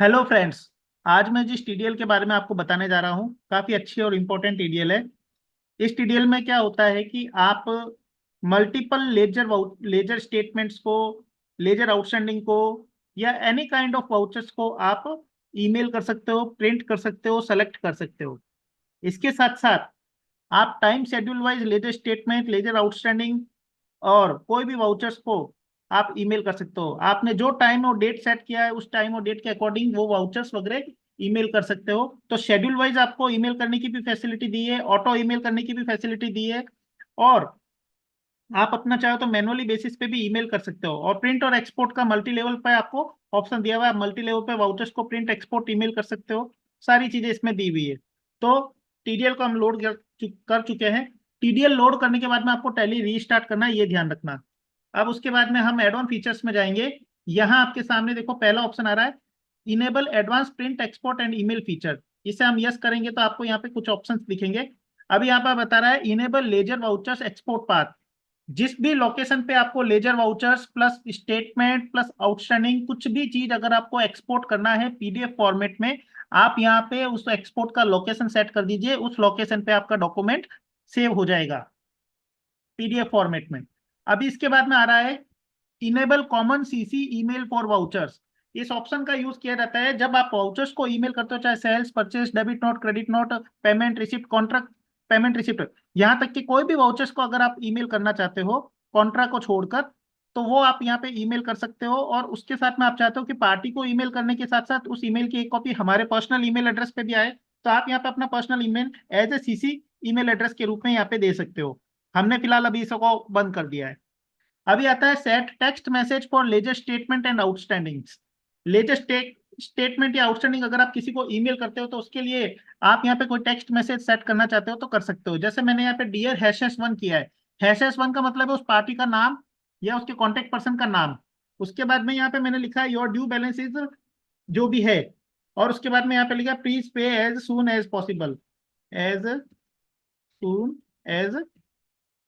Hello friends. आज मैं जिस टीडीएल के बारे में आपको बताने जा रहा हूँ काफी अच्छी और इम्पोर्टेंट टीडीएल है। इस टीडीएल में क्या होता है कि आप मल्टीपल लेजर स्टेटमेंट्स को, लेजर आउटस्टैंडिंग को या एनी काइंड ऑफ वाउचर्स को आप ईमेल कर सकते हो, प्रिंट कर सकते हो, सेलेक्ट कर सकते हो। इसके साथ साथ आप time schedule wise ledger statement, ledger outstanding और कोई भी वाउचर्स को आप ईमेल कर सकते हो। आपने जो टाइम और डेट सेट किया है उस टाइम और डेट के अकॉर्डिंग वो वाउचर्स वगैरह ईमेल कर सकते हो। तो शेड्यूल वाइज आपको ईमेल करने की भी फैसिलिटी दी है, ऑटो ईमेल करने की भी फैसिलिटी दी है, और आप अपना चाहो तो मैनुअली बेसिस पे भी ईमेल कर सकते हो। और प्रिंट और एक्सपोर्ट का मल्टी लेवल पे आपको ऑप्शन दिया हुआ है। मल्टी लेवल पे वाउचर्स को प्रिंट एक्सपोर्ट ईमेल कर सकते हो। सारी चीजें इसमें दी हुई है। तो टीडीएल को हम लोड कर चुके हैं। टीडीएल लोड करने के बाद में आपको टैली रीस्टार्ट करना है, ये ध्यान रखना। अब उसके बाद में हम एड ऑन फीचर्स में जाएंगे। यहाँ आपके सामने देखो पहला ऑप्शन आ रहा है, enable advance print export and email feature. इसे हम यस करेंगे तो आपको यहाँ पे कुछ ऑप्शंस दिखेंगे। अभी यहाँ पर बता रहा है enable ledger vouchers export path. जिस भी लोकेशन पे आपको ledger vouchers plus statement plus outstanding कुछ भी चीज अगर आपको एक्सपोर्ट करना है पीडीएफ फॉर्मेट में, आप यहाँ पे उस एक्सपोर्ट का लोकेशन सेट कर दीजिए। उस लोकेशन पे आपका डॉक्यूमेंट सेव हो जाएगा पीडीएफ फॉर्मेट में। अभी इसके बाद में आ रहा है enable common CC email for vouchers. इस ऑप्शन का यूज किया जाता है जब आप वाउचर्स को ईमेल करते हो, चाहे sales, purchase, debit note, credit note, payment receipt, contract, payment receipt, यहाँ तक कि कोई भी वाउचर्स को अगर आप ईमेल करना चाहते हो कॉन्ट्रा को छोड़कर, तो वो आप यहाँ पे ईमेल कर सकते हो। और उसके साथ में आप चाहते हो कि पार्टी को ईमेल करने के साथ साथ उस ईमेल की एक कॉपी हमारे पर्सनल ईमेल एड्रेस पे भी आए, तो आप यहाँ पे अपना personal email as a CC email address के रूप में यहाँ पे दे सकते हो। हमने फिलहाल अभी इसको बंद कर दिया है। अभी आता है set text message for ledger statement and outstandings. Ledger statement या आउटस्टैंडिंग अगर आप किसी को ईमेल करते हो तो उसके लिए आप यहाँ पे कोई टेक्स्ट मैसेज सेट करना चाहते हो तो कर सकते हो। जैसे मैंने यहाँ पे डियर हैशेस वन किया है। हैशेस वन का मतलब है उस पार्टी का नाम या उसके कॉन्टेक्ट पर्सन का नाम। उसके बाद में यहाँ पे मैंने लिखा है योर ड्यू बैलेंस इज जो भी है, और उसके बाद में यहाँ पे लिखा please pay as soon as possible, as soon as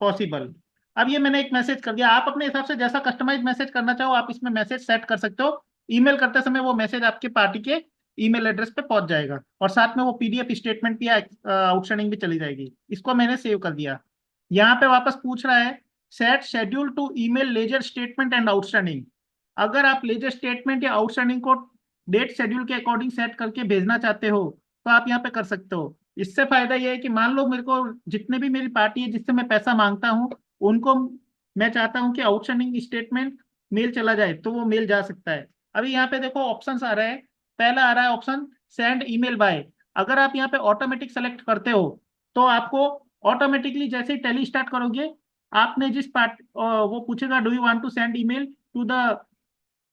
possible. अब ये मैंने एक मैसेज कर दिया। आप अपने हिसाब से जैसा कस्टमाइज मैसेज करना चाहो आप इसमें मैसेज सेट कर सकते हो। ईमेल करते समय वो मैसेज आपके पार्टी के ईमेल एड्रेस पे पहुंच जाएगा, और साथ में वो पीडीएफ स्टेटमेंट भी आउटस्टैंडिंग भी चली जाएगी। इसको मैंने सेव कर दिया। यहाँ पे वापस पूछ रहा है set schedule to email ledger statement and outstanding. अगर आप लेजर स्टेटमेंट या आउटस्टैंडिंग को डेट शेड्यूल के अकॉर्डिंग सेट करके भेजना चाहते हो तो आप यहाँ पे कर सकते हो। इससे फायदा ये है कि मान लो मेरे को जितने भी मेरी पार्टी है जिससे मैं पैसा मांगता हूँ उनको मैं चाहता हूँ कि आउटस्टैंडिंग स्टेटमेंट मेल चला जाए, तो वो मेल जा सकता है। अभी यहाँ पे देखो ऑप्शंस आ रहे हैं। पहला आ रहा है ऑप्शन सेंड ईमेल बाय। अगर आप यहाँ पे ऑटोमेटिक सेलेक्ट करते हो तो आपको ऑटोमेटिकली जैसे ही टैली स्टार्ट करोगे आपने जिस पार्ट वो पूछेगा do you want to send email to the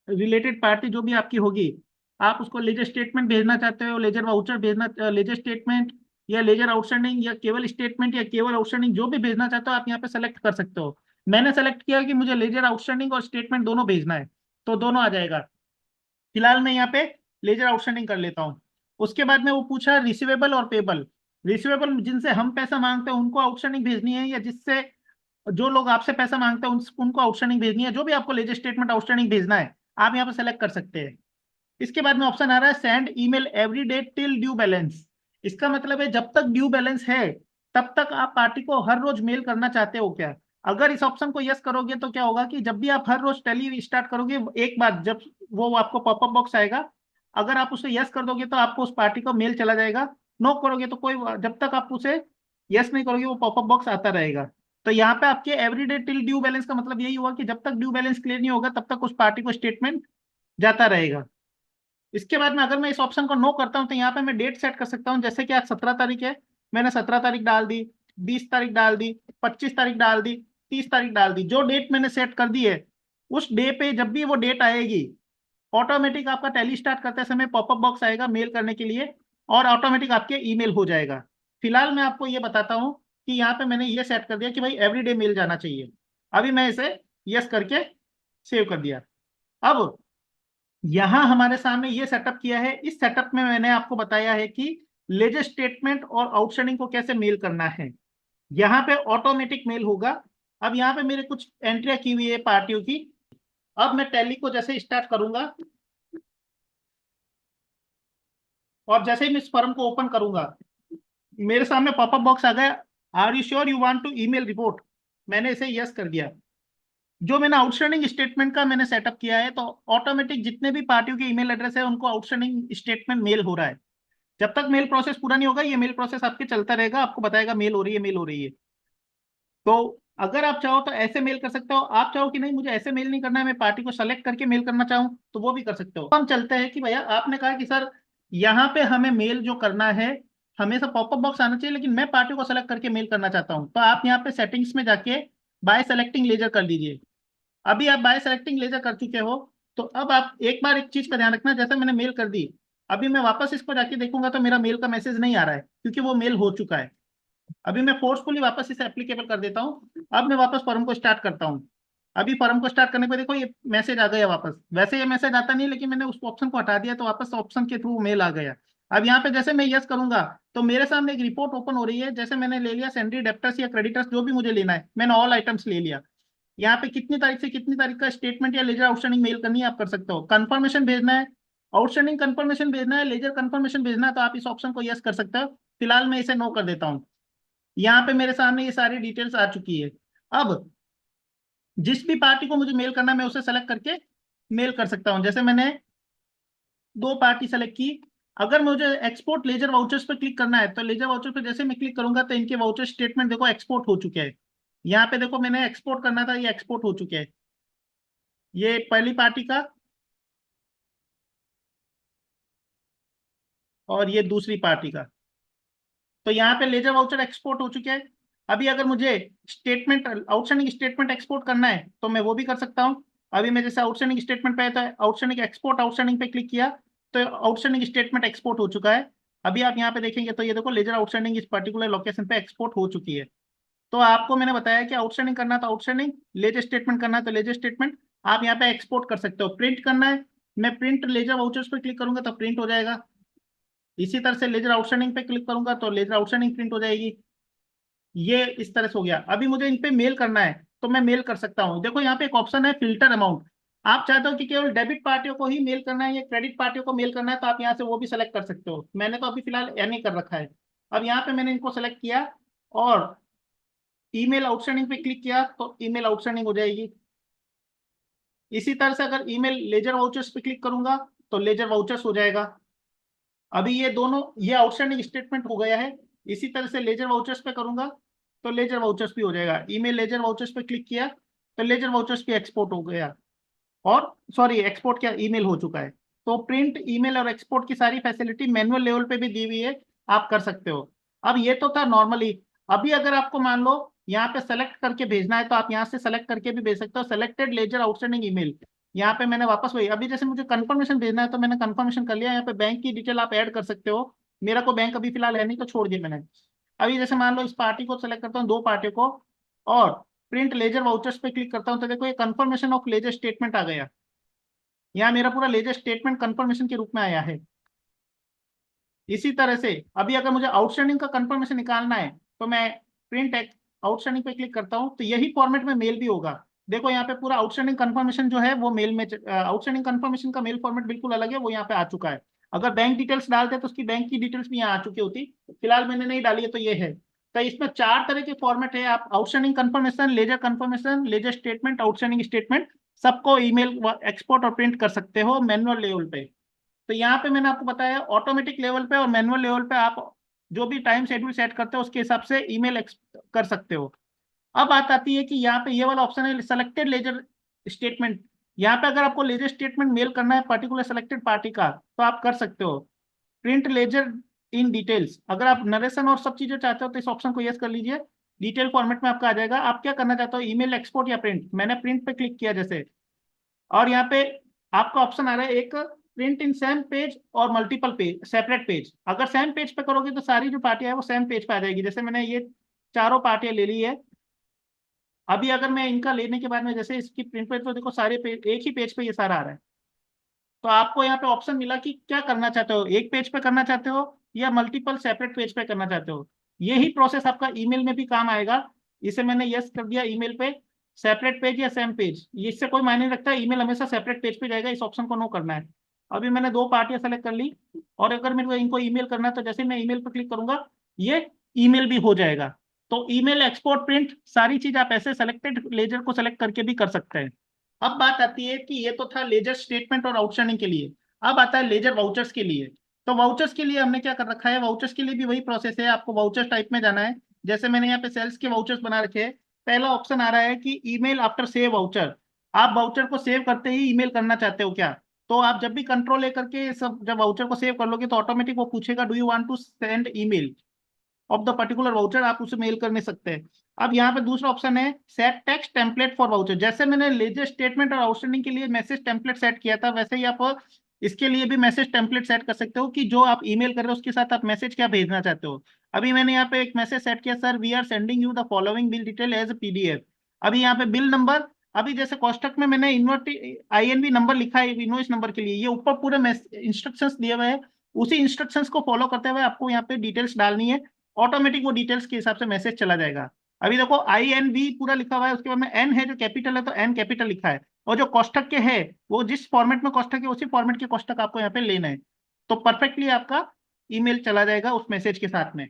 related party जो भी आपकी होगी, आप उसको लेजर स्टेटमेंट भेजना चाहते हो, लेजर वाउचर भेजना, लेजर स्टेटमेंट या लेजर आउटस्टैंडिंग या केवल स्टेटमेंट या केवल आउटस्टैंडिंग जो भी भेजना चाहते हो आप यहाँ पे सेलेक्ट कर सकते हो। मैंने सेलेक्ट किया कि मुझे लेजर आउटस्टैंडिंग और स्टेटमेंट दोनों भेजना है, तो दोनों आ जाएगा। फिलहाल मैं यहाँ पे लेजर आउटस्टैंडिंग कर लेता हूँ। उसके बाद में वो पूछा रिसीवेबल और पेबल। रिसीवेबल जिनसे हम पैसा मांगते हैं उनको आउटस्टैंडिंग भेजनी है, या जिससे जो लोग आपसे पैसा मांगते हैं उनको आउटस्टैंडिंग भेजनी है। जो भी आपको लेजर स्टेटमेंट आउटस्टैंडिंग भेजना है आप यहाँ पे सेलेक्ट कर सकते हैं। इसके बाद में ऑप्शन आ रहा है send email every day till due balance. इसका मतलब है जब तक ड्यू बैलेंस है तब तक आप पार्टी को हर रोज मेल करना चाहते हो क्या। अगर इस ऑप्शन को यस करोगे तो क्या होगा कि जब भी आप हर रोज टैली स्टार्ट करोगे एक बार जब वो आपको पॉपअप बॉक्स आएगा, अगर आप उसे यस कर दोगे तो आपको उस पार्टी को मेल चला जाएगा। नो करोगे तो कोई, जब तक आप उसे यस नहीं करोगे वो पॉपअप बॉक्स आता रहेगा। तो यहाँ पे आपके एवरीडे टिल ड्यू बैलेंस का मतलब यही हुआ कि जब तक ड्यू बैलेंस क्लियर नहीं होगा तब तक उस पार्टी को स्टेटमेंट जाता रहेगा। इसके बाद में अगर मैं इस ऑप्शन को नो करता हूं तो यहाँ पे मैं डेट सेट कर सकता हूँ। जैसे कि आज 17 तारीख है, मैंने 17 तारीख डाल दी, 20 तारीख डाल दी, 25 तारीख डाल दी, 30 तारीख डाल दी। जो डेट मैंने सेट कर दी है उस डे पे जब भी वो डेट आएगी ऑटोमेटिक आपका टैली स्टार्ट करते समय पॉपअप बॉक्स आएगा मेल करने के लिए, और ऑटोमेटिक आपके ईमेल हो जाएगा। फिलहाल मैं आपको ये बताता हूँ कि यहाँ पे मैंने ये सेट कर दिया कि भाई एवरीडे मेल जाना चाहिए। अभी मैं इसे यस करके सेव कर दिया। अब यहां हमारे सामने ये सेटअप किया है। इस सेटअप में मैंने आपको बताया है कि लेजर स्टेटमेंट और आउटस्टैंडिंग को कैसे मेल करना है। यहाँ पे ऑटोमेटिक मेल होगा। अब यहाँ पे मेरे कुछ एंट्रिया की हुई है पार्टियों की। अब मैं टैली को जैसे स्टार्ट करूंगा और जैसे ही मैं इस फॉर्म को ओपन करूंगा मेरे सामने पॉपअप बॉक्स आ गया, are you sure you want to email report. मैंने इसे यस कर दिया। जो मैंने आउटस्टैंडिंग स्टेटमेंट का मैंने सेटअप किया है, तो ऑटोमेटिक जितने भी पार्टियों के ईमेल एड्रेस है उनको आउटस्टैंडिंग स्टेटमेंट मेल हो रहा है। जब तक मेल प्रोसेस पूरा नहीं होगा ये मेल प्रोसेस आपके चलता रहेगा, आपको बताएगा मेल हो रही है, मेल हो रही है। तो अगर आप चाहो तो ऐसे मेल कर सकते हो, आप चाहो कि नहीं मुझे ऐसे मेल नहीं करना है, मैं पार्टी को सेलेक्ट करके मेल करना चाहूँ तो वो भी कर सकते हो। हम चलते हैं कि भैया आपने कहा कि सर यहाँ पे हमें मेल जो करना है हमेशा पॉपअप बॉक्स आना चाहिए, लेकिन मैं पार्टी को सेलेक्ट करके मेल करना चाहता हूँ, तो आप यहाँ पे सेटिंग्स में जाके बाय सेलेक्टिंग लेजर कर लीजिए। अभी आप बाय सेलेक्टिंग लेजर कर चुके हो, तो अब आप एक बार एक चीज का ध्यान रखना, जैसे मैंने मेल कर दी, अभी मैं वापस इस पर जाके देखूंगा तो मेरा मेल का मैसेज नहीं आ रहा है क्योंकि वो मेल हो चुका है। अभी मैं फोर्सफुली वापस इसे एप्लीकेबल कर देता हूँ। अब मैं वापस फॉर्म को स्टार्ट करता हूँ। अभी फॉर्म को स्टार्ट करने पे देखो ये मैसेज आ गया वापस। वैसे ये मैसेज आता नहीं, लेकिन मैंने उस ऑप्शन को हटा दिया तो वापस ऑप्शन के थ्रू मेल आ गया। अब यहाँ पे जैसे मैं यस करूंगा तो मेरे सामने एक रिपोर्ट ओपन हो रही है। जैसे मैंने ले लिया सैंड्री डेप्टर्स या क्रेडिटर्स जो भी मुझे लेना है, मैंने ऑल आइटम्स ले लिया। यहाँ पे कितनी तारीख से कितनी तारीख का स्टेटमेंट या लेजर आउटस्टैंडिंग मेल करनी है आप कर सकते हो। कंफर्मेशन भेजना है, आउटस्टैंडिंग कंफर्मेशन भेजना है, लेजर कंफर्मेशन भेजना है, तो आप इस ऑप्शन को यस कर सकते हो। फिलहाल मैं इसे नो कर देता हूँ। यहाँ पे मेरे सामने ये सारी डिटेल्स आ चुकी है। अब जिस भी पार्टी को मुझे मेल करना है मैं उसे सेलेक्ट करके मेल कर सकता हूँ। जैसे मैंने दो पार्टी सेलेक्ट की। अगर मुझे एक्सपोर्ट लेजर वाउचर्स पर क्लिक करना है तो लेजर वाउचर पर जैसे मैं क्लिक करूंगा तो इनके वाउचर स्टेटमेंट देखो एक्सपोर्ट हो चुके हैं। यहाँ पे देखो मैंने एक्सपोर्ट करना था, ये एक्सपोर्ट हो चुके हैं। ये पहली पार्टी का और ये दूसरी पार्टी का। तो यहाँ पे लेजर वाउचर एक्सपोर्ट हो चुके हैं। अभी अगर मुझे स्टेटमेंट आउटस्टैंडिंग स्टेटमेंट एक्सपोर्ट करना है तो मैं वो भी कर सकता हूँ। अभी मैं जैसे आउटस्टैंडिंग स्टेटमेंट पे था, आउटस्टैंडिंग एक्सपोर्ट आउटस्टैंडिंग पे क्लिक किया तो आउटस्टैंडिंग स्टेटमेंट एक्सपोर्ट हो चुका है। अभी आप यहाँ पे देखेंगे तो ये देखो लेजर आउटस्टैंडिंग इस पर्टिकुलर लोकेशन पे एक्सपोर्ट हो चुकी है। तो आपको मैंने बताया कि आउटस्टैंडिंग करना तो आउटस्टैंडिंग, लेजर स्टेटमेंट करना तो लेजर स्टेटमेंट, आप यहाँ पे एक्सपोर्ट कर सकते हो। प्रिंट करना है, मैं प्रिंट लेजर वाउचर्स पे क्लिक करूंगा तो प्रिंट हो जाएगा। इसी तरह से लेजर आउटस्टैंडिंग पे क्लिक करूंगा तो लेजर आउटस्टैंडिंग प्रिंट हो जाएगी। ये इस तरह से हो गया। अभी मुझे इन पे मेल करना है तो मैं मेल कर सकता हूँ। देखो यहाँ पे एक ऑप्शन है फिल्टर अमाउंट। आप चाहते हो कि केवल डेबिट पार्टियों को ही मेल करना है या क्रेडिट पार्टियों को मेल करना है, तो आप यहाँ से वो भी सेलेक्ट कर सकते हो। मैंने तो अभी फिलहाल नहीं कर रखा है। अब यहाँ पे मैंने इनको सेलेक्ट किया और ईमेल आउटस्टैंडिंग पे क्लिक किया तो ईमेल आउटस्टैंडिंग हो जाएगी। इसी तरह से अगर ईमेल लेजर वाउचर्स पे क्लिक करूंगा तो लेजर वाउचर्स हो जाएगा। अभी ये दोनों ये आउटस्टैंडिंग स्टेटमेंट हो गया है। इसी तरह से लेजर वाउचर्स पे करूंगा तो लेजर वाउचर्स भी हो जाएगा। ईमेल लेजर वाउचर्स पे क्लिक किया तो लेजर वाउचर्स भी एक्सपोर्ट हो गया। और सॉरी एक्सपोर्ट क्या, ईमेल हो चुका है। तो प्रिंट ईमेल और एक्सपोर्ट की सारी फैसिलिटी मैनुअल लेवल पे भी दी हुई है, आप कर सकते हो। अब ये तो था नॉर्मली। अभी अगर आपको मान लो यहाँ पे सेलेक्ट करके भेजना है तो आप यहाँ से सेलेक्ट करके भी भेज सकते हो। सेलेक्टेड लेजर आउटस्टैंडिंग ईमेल, यहाँ पे मैंने वापस वही, अभी जैसे मुझे कंफर्मेशन भेजना है तो मैंने कंफर्मेशन कर लिया। यहाँ पे बैंक की डिटेल आप ऐड कर सकते हो। मेरा को बैंक अभी फिलहाल है नहीं तो छोड़ दिया मैंने। अभी जैसे मान लो इस पार्टी को सेलेक्ट करता हूँ, दो पार्टियों को, और प्रिंट लेजर वाउचर्स पे क्लिक करता हूँ तो देखो ये कंफर्मेशन ऑफ लेजर स्टेटमेंट आ गया। यहाँ मेरा पूरा लेजर स्टेटमेंट कंफर्मेशन के रूप में आया है। इसी तरह से अभी अगर मुझे आउटस्टैंडिंग का कंफर्मेशन निकालना है तो मैं प्रिंट आउटस्टैंडिंग पे क्लिक करता हूँ तो यही फॉर्मेट में मेल भी होगा। देखो यहाँ पे पूरा आउटस्टैंडिंग कंफर्मेशन जो है वो मेल में, आउटस्टैंडिंग कंफर्मेशन का मेल फॉर्मेट बिल्कुल अलग है, वो यहाँ पे आ चुका है। अगर बैंक डिटेल्स डालते तो उसकी बैंक की डिटेल्स भी यहाँ आ चुकी होती। फिलहाल मैंने नहीं डाली है तो ये है। तो इसमें चार तरह के फॉर्मेट है। आप outstanding confirmation, ledger statement, outstanding statement, सबको ईमेल एक्सपोर्ट और प्रिंट कर सकते हो मैनुअल लेवल पे। तो यहाँ पे मैंने आपको बताया ऑटोमेटिक लेवल पे और मैनुअल लेवल पे आप जो भी टाइम शेड्यूल सेट करते हो उसके हिसाब से ईमेल कर सकते हो। अब बात आती है कि यहाँ पे ये वाला ऑप्शन है सेलेक्टेड लेजर स्टेटमेंट। यहाँ पे अगर आपको लेजर स्टेटमेंट मेल करना है पर्टिकुलर सेलेक्टेड पार्टी का तो आप कर सकते हो। प्रिंट लेजर इन डिटेल्स, अगर आप नरेशन और सब चीजें चाहते हो तो इस ऑप्शन को यस कर लीजिए। डिटेल फॉर्मेट में आपका आ जाएगा। आप क्या करना चाहते हो, ईमेल एक्सपोर्ट या प्रिंट। मैंने प्रिंट पे क्लिक किया जैसे, और यहाँ पे आपका ऑप्शन आ रहा है एक प्रिंट इन सेम पेज और मल्टीपल पेज, सेपरेट पेज। अगर सेम पेज पे करोगे तो सारी जो पार्टियां है वो सेम पेज पे आ जाएगी। जैसे मैंने ये चारों पार्टियां ले ली है। अभी अगर मैं इनका लेने के बाद में जैसे इसकी प्रिंट पे, तो देखो सारे पेज एक ही पेज पे ये सारा आ रहा है। तो आपको यहाँ पे ऑप्शन मिला कि क्या करना चाहते हो, एक पेज पे करना चाहते हो या मल्टीपल सेपरेट पेज पे करना चाहते हो। यही प्रोसेस आपका ईमेल में भी काम आएगा। इसे मैंने यस कर दिया ईमेल पे, सेपरेट पेज या सेम पेज, ये इससे कोई मायने नहीं रखता, ईमेल हमेशा सेपरेट पेज पे जाएगा, इस ऑप्शन को नो करना है। अभी मैंने दो पार्टियां सेलेक्ट कर ली, और अगर मेरे को इनको ईमेल करना है तो जैसे मैं ईमेल पर क्लिक करूंगा ये ईमेल भी हो जाएगा। तो ईमेल, एक्सपोर्ट, प्रिंट, सारी चीज आप ऐसे सेलेक्टेड लेजर को सेलेक्ट करके भी कर सकते हैं। अब बात आती है कि ये तो था लेजर स्टेटमेंट और आउटस्टैंडिंग के लिए। अब आता है लेजर वाउचर्स के लिए। तो वाउचर्स के लिए हमने क्या कर रखा है, वाउचर्स के लिए भी वही प्रोसेस है, आपको वाउचर्स टाइप में जाना है। जैसे मैंने यहाँ पे सेल्स के वाउचर्स बना रखे हैं। पहला ऑप्शन आ रहा है कि ईमेल आफ्टर सेव वाउचर। आप वाउचर को सेव करते ही ईमेल करना चाहते हो क्या? तो आप जब भी कंट्रोल ए करके सब जब वाउचर को सेव कर लोगे तो ऑटोमेटिक वो पूछेगा do you want to send email of the particular voucher, आप उसे मेल करने सकते हैं। अब यहाँ पे दूसरा ऑप्शन है set text template for voucher. जैसे मैंने लेजर स्टेटमेंट और आउटस्टैंडिंग के लिए मैसेज टेम्पलेट सेट किया था, वैसे ही आप इसके लिए भी मैसेज टेम्पलेट सेट कर सकते हो कि जो आप ईमेल कर रहे हो उसके साथ आप मैसेज क्या भेजना चाहते हो। अभी मैंने यहाँ पे एक मैसेज सेट किया, sir we are sending you the following bill detail as PDF. अभी यहाँ पे बिल नंबर, अभी जैसे कोष्टक में मैंने इन्वर्ट INV नंबर लिखा है इनवॉइस नंबर के लिए, ये ऊपर पूरे इंस्ट्रक्शंस दिए हुए हैं। उसी इंस्ट्रक्शंस को फॉलो करते हुए आपको यहाँ पे डिटेल्स डालनी है, ऑटोमेटिक वो डिटेल्स के हिसाब से मैसेज चला जाएगा। अभी देखो INV पूरा लिखा हुआ है, उसके बाद में एन है जो कैपिटल है तो एन कैपिटल लिखा है, और जो कोष्टक के है वो जिस फॉर्मेट में कोष्टक है उसी फॉर्मेट के कोष्टक आपको यहाँ पे लेना है। तो परफेक्टली आपका ईमेल चला जाएगा उस मैसेज के साथ में।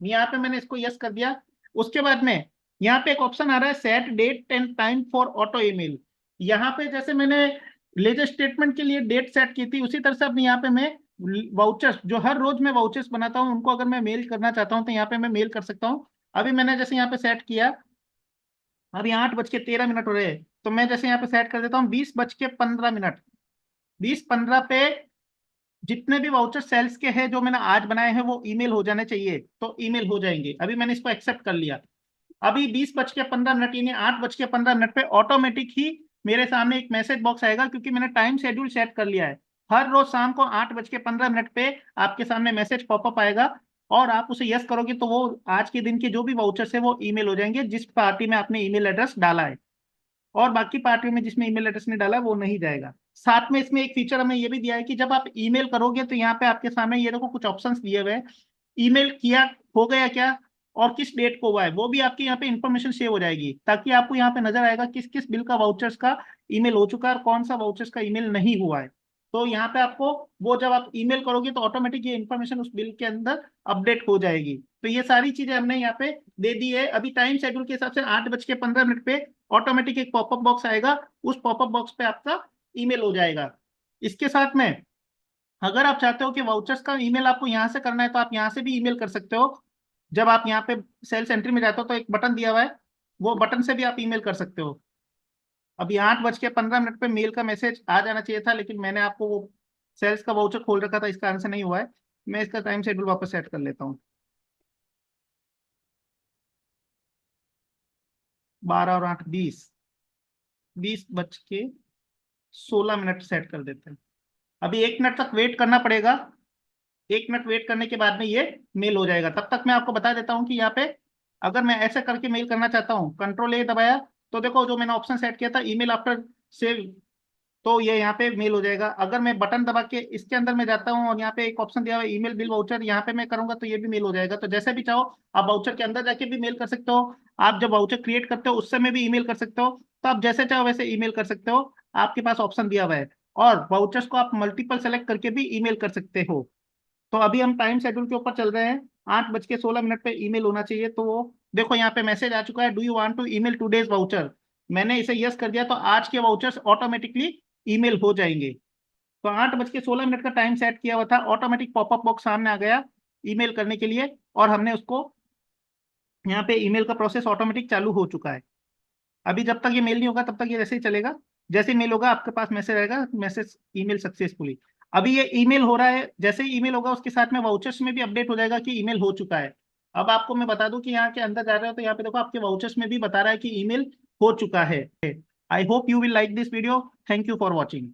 यहाँ पे मैंने इसको यस कर दिया। उसके बाद में यहाँ पे एक ऑप्शन आ रहा है set date and time for auto email. यहाँ पे जैसे मैंने लेजर स्टेटमेंट के लिए डेट सेट की थी, उसी तरह से अपने यहाँ पे मैं वाउचर्स जो हर रोज मैं वाउचर्स बनाता हूँ उनको अगर मैं मेल करना चाहता हूँ तो यहाँ पे मैं मेल कर सकता हूँ। अभी मैंने जैसे यहाँ पे सेट किया, अभी 8:13 हो रहे हैं, तो मैं जैसे यहाँ पे सेट कर देता हूँ 20:15। 20:15 पे जितने भी वाउचर सेल्स के हैं जो मैंने आज बनाए हैं वो ईमेल हो जाने चाहिए, तो ईमेल हो जाएंगे। अभी मैंने इसको एक्सेप्ट कर लिया। अभी 20:15 यानी 8:15 पे ऑटोमेटिक ही मेरे सामने एक मैसेज बॉक्स आएगा, क्योंकि मैंने टाइम शेड्यूल सेट कर लिया है। हर रोज शाम को 8:15 पे आपके सामने मैसेज पॉपअप आएगा, और आप उसे यस करोगे तो वो आज के दिन के जो भी वाउचर्स है वो ईमेल हो जाएंगे जिस पार्टी में आपने ईमेल एड्रेस डाला है, और बाकी पार्टियों में जिसमें ईमेल एड्रेस नहीं डाला वो नहीं जाएगा। साथ में इसमें एक फीचर हमें ये भी दिया है कि जब आप ईमेल करोगे तो यहाँ पे आपके सामने ये देखो कुछ ऑप्शंस दिए हुए हैं, ईमेल किया हो गया क्या और किस डेट को हुआ है, वो भी आपकी यहाँ पे इंफॉर्मेशन सेव हो जाएगी, ताकि आपको यहाँ पे नजर आएगा किस किस बिल का वाउचर्स का ईमेल हो चुका है और कौन सा वाउचर्स का ईमेल नहीं हुआ है। तो यहाँ पे आपको वो जब आप ईमेल करोगे तो ऑटोमेटिक ये इन्फॉर्मेशन उस बिल के अंदर अपडेट हो जाएगी। तो ये सारी चीजें हमने यहाँ पे दे दी है। अभी टाइम शेड्यूल के हिसाब से 8:15 पे ऑटोमेटिक एक पॉपअप बॉक्स आएगा, उस पॉपअप बॉक्स पे आपका ईमेल हो जाएगा। इसके साथ में अगर आप चाहते हो कि वाउचर्स का ईमेल आपको यहाँ से करना है तो आप यहाँ से भी ईमेल कर सकते हो। जब आप यहाँ पे सेल्स एंट्री में जाते हो तो एक बटन दिया हुआ है, वो बटन से भी आप ईमेल कर सकते हो। अभी 8:15 पे मेल का मैसेज आ जाना चाहिए था, लेकिन मैंने आपको वो सेल्स का वाउचर खोल रखा था, इस कारण से नहीं हुआ है। मैं इसका टाइम शेड्यूल वापस सेट कर लेता हूँ। 12 और 8 20, 20:16 सेट कर देते हैं। अभी 1 मिनट तक वेट करना पड़ेगा। 1 मिनट वेट करने के बाद में ये मेल हो जाएगा। तब तक मैं आपको बता देता हूँ कि यहाँ पे अगर मैं ऐसे करके मेल करना चाहता हूँ, कंट्रोल A दबाया, तो देखो जो मैंने ऑप्शन सेट किया था ईमेल आफ्टर सेव, तो ये यहाँ पे मेल हो जाएगा। अगर मैं बटन दबा के इसके अंदर में जाता हूँ और यहाँ पे एक ऑप्शन दिया हुआ है ईमेल बिल वाउचर, यहाँ पे मैं करूंगा तो ये भी मेल हो जाएगा। तो जैसे भी चाहो आप वाउचर के अंदर जाके भी मेल कर सकते हो, आप जब वाउचर क्रिएट करते हो उस समय भी ईमेल कर सकते हो। तो आप जैसे चाहो वैसे ईमेल कर सकते हो, आपके पास ऑप्शन दिया हुआ है। और वाउचर्स को आप मल्टीपल सेलेक्ट करके भी ईमेल कर सकते हो। तो अभी हम टाइम शेड्यूल के ऊपर चल रहे हैं। 8:16 पे ईमेल होना चाहिए, तो वो देखो यहाँ पे मैसेज आ चुका है, do you want to email today's voucher. मैंने इसे यस कर दिया तो आज के वाउचर्स ऑटोमेटिकली ईमेल हो जाएंगे। तो 8:16 का टाइम सेट किया हुआ था, ऑटोमेटिक पॉपअप बॉक्स सामने आ गया ईमेल करने के लिए, और हमने उसको यहाँ पे ईमेल का प्रोसेस ऑटोमेटिक चालू हो चुका है। अभी जब तक ये मेल नहीं होगा तब तक ये वैसे ही चलेगा। जैसे मेल होगा आपके पास मैसेज आएगा, मैसेज ईमेल सक्सेसफुली। अभी ये ईमेल हो रहा है, जैसे ही ईमेल होगा उसके साथ में वाउचर्स में भी अपडेट हो जाएगा कि ईमेल हो चुका है। अब आपको मैं बता दूं कि यहाँ के अंदर जा रहे हो तो यहाँ पे देखो आपके वाउचर्स में भी बता रहा है कि ईमेल हो चुका है। I hope you will like this video. Thank you for watching.